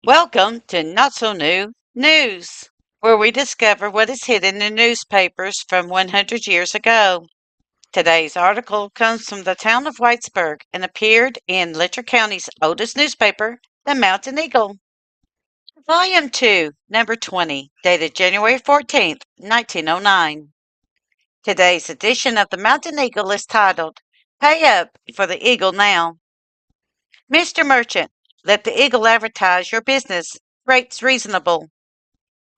Welcome to Not So New News, where we discover what is hidden in newspapers from 100 years ago. Today's article comes from the town of Whitesburg and appeared in Letcher County's oldest newspaper, the Mountain Eagle. Volume 2, Number 20, dated January 14th, 1909. Today's edition of the Mountain Eagle is titled, Pay Up for the Eagle Now. Mr. Merchant, let the Eagle advertise your business. Rates reasonable.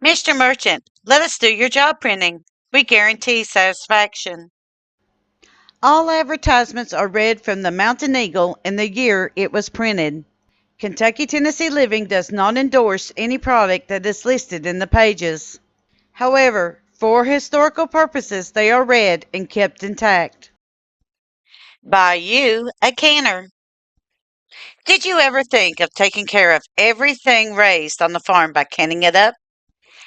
Mr. Merchant, let us do your job printing. We guarantee satisfaction. All advertisements are read from the Mountain Eagle in the year it was printed. Kentucky Tennessee Living does not endorse any product that is listed in the pages. However, for historical purposes, they are read and kept intact. Buy you a canner. Did you ever think of taking care of everything raised on the farm by canning it up?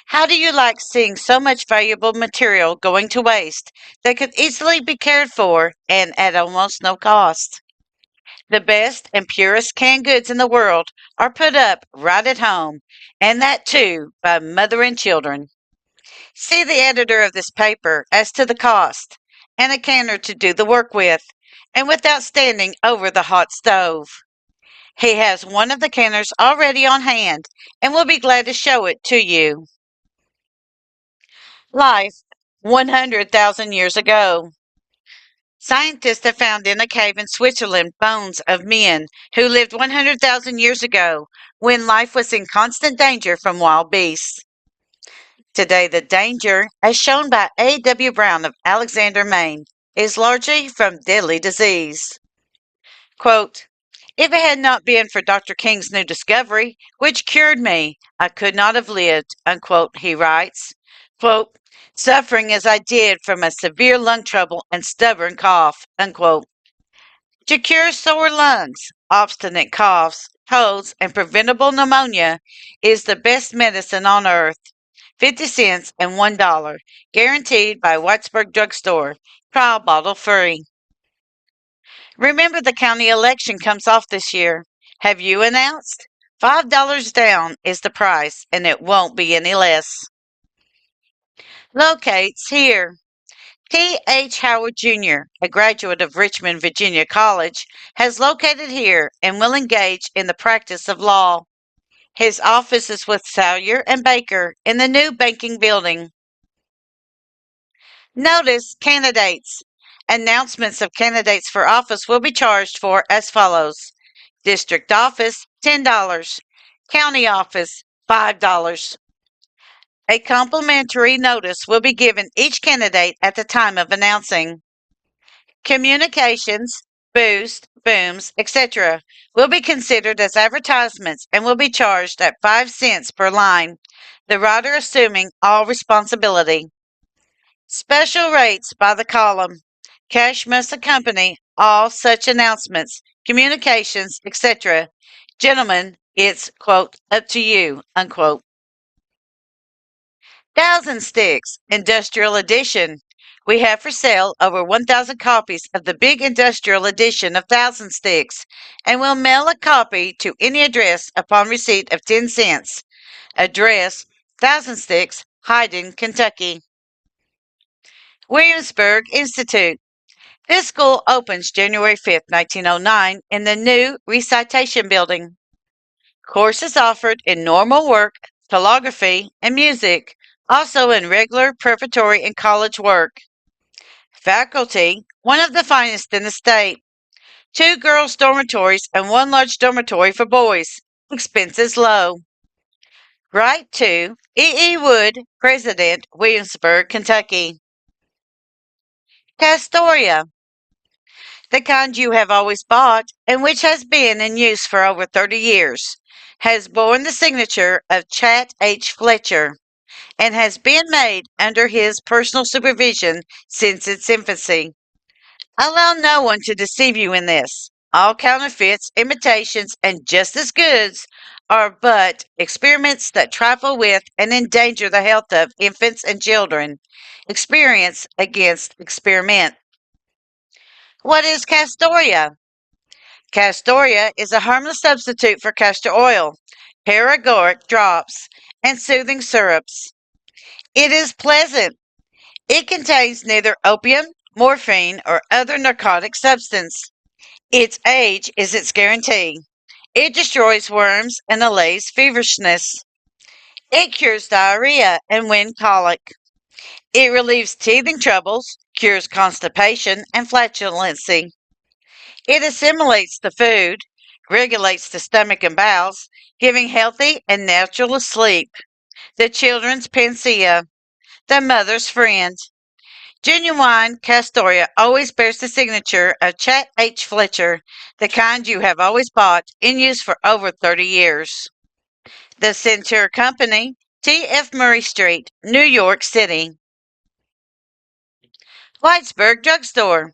How do you like seeing so much valuable material going to waste that could easily be cared for and at almost no cost? The best and purest canned goods in the world are put up right at home, and that too by mother and children. See the editor of this paper as to the cost, and a canner to do the work with, and without standing over the hot stove. He has one of the canners already on hand and will be glad to show it to you. Life 100,000 years ago. Scientists have found in a cave in Switzerland bones of men who lived 100,000 years ago when life was in constant danger from wild beasts. Today, the danger, as shown by A. W. Brown of Alexander, Maine, is largely from deadly disease. Quote, if it had not been for Dr. King's new discovery, which cured me, I could not have lived, unquote, he writes. Quote, suffering as I did from a severe lung trouble and stubborn cough, unquote. To cure sore lungs, obstinate coughs, colds, and preventable pneumonia is the best medicine on earth. 50 cents and $1, guaranteed by Whitesburg Drugstore, trial bottle free. Remember the county election comes off this year. Have you announced? $5 down is the price, and it won't be any less. Locates here. T. H. Howard Jr., a graduate of Richmond, Virginia College, has located here and will engage in the practice of law. His office is with Salyer and Baker in the new banking building. Notice candidates. Announcements of candidates for office will be charged for as follows. District office, $10. County office, $5. A complimentary notice will be given each candidate at the time of announcing. Communications, boost, booms, etc. will be considered as advertisements and will be charged at 5 cents per line, the writer assuming all responsibility. Special rates by the column. Cash must accompany all such announcements, communications, etc. Gentlemen, it's, quote, up to you, unquote. Thousand Sticks, Industrial Edition. We have for sale over 1,000 copies of the big industrial edition of Thousand Sticks, and will mail a copy to any address upon receipt of 10 cents. Address, Thousand Sticks, Hayden, Kentucky. Williamsburg Institute. This school opens January 5th, 1909 in the new Recitation Building. Courses offered in normal work, calligraphy, and music, also in regular preparatory and college work. Faculty, one of the finest in the state. 2 girls' dormitories and 1 large dormitory for boys. Expenses low. Write to E. E. Wood, President, Williamsburg, Kentucky. Castoria. The kind you have always bought, and which has been in use for over 30 years, has borne the signature of Chat H. Fletcher, and has been made under his personal supervision since its infancy. Allow no one to deceive you in this. All counterfeits, imitations, and just as goods are but experiments that trifle with and endanger the health of infants and children. Experience against experiment. What is Castoria? Castoria is a harmless substitute for castor oil. paregoric drops, and soothing syrups. It is pleasant. It contains neither opium, morphine, or other narcotic substance. Its age is its guarantee. It destroys worms and allays feverishness. It cures diarrhea and wind colic. It relieves teething troubles, cures constipation and flatulency. It assimilates the food, regulates the stomach and bowels, giving healthy and natural sleep. The children's panacea, the mother's friend. Genuine Castoria always bears the signature of Chat H. Fletcher, the kind you have always bought, in use for over 30 years. The Centaur Company, T.F. Murray Street, New York City. Whitesburg Drugstore,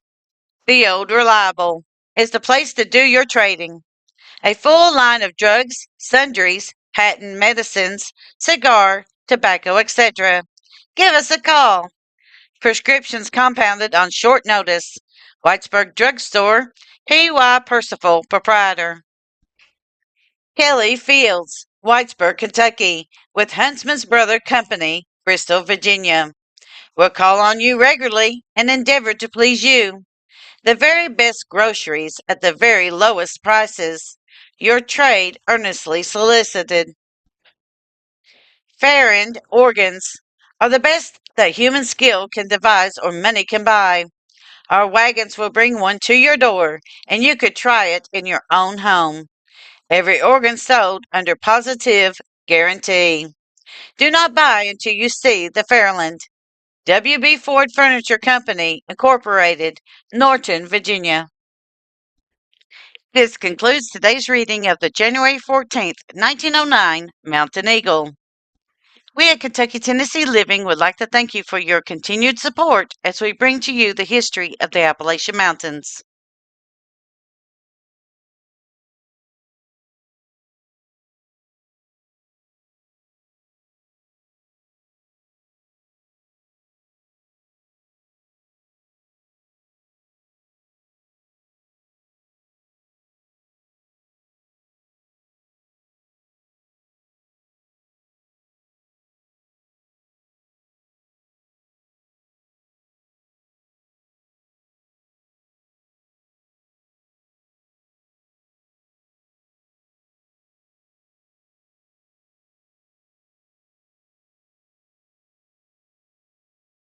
the old reliable, is the place to do your trading. A full line of drugs, sundries, patent medicines, cigar, tobacco, etc. Give us a call. Prescriptions compounded on short notice. Whitesburg Drugstore, P.Y. Percival, proprietor. Kelly Fields, Whitesburg, Kentucky, with Huntsman's Brother Company, Bristol, Virginia. We'll call on you regularly and endeavor to please you. The very best groceries at the very lowest prices. Your trade earnestly solicited. Farrand organs are the best that human skill can devise or money can buy. Our wagons will bring one to your door, and you could try it in your own home. Every organ sold under positive guarantee. Do not buy until you see the Fairland. W.B. Ford Furniture Company, Incorporated, Norton, Virginia. This concludes today's reading of the January 14th, 1909 Mountain Eagle. We at Kentucky Tennessee Living would like to thank you for your continued support as we bring to you the history of the Appalachian Mountains.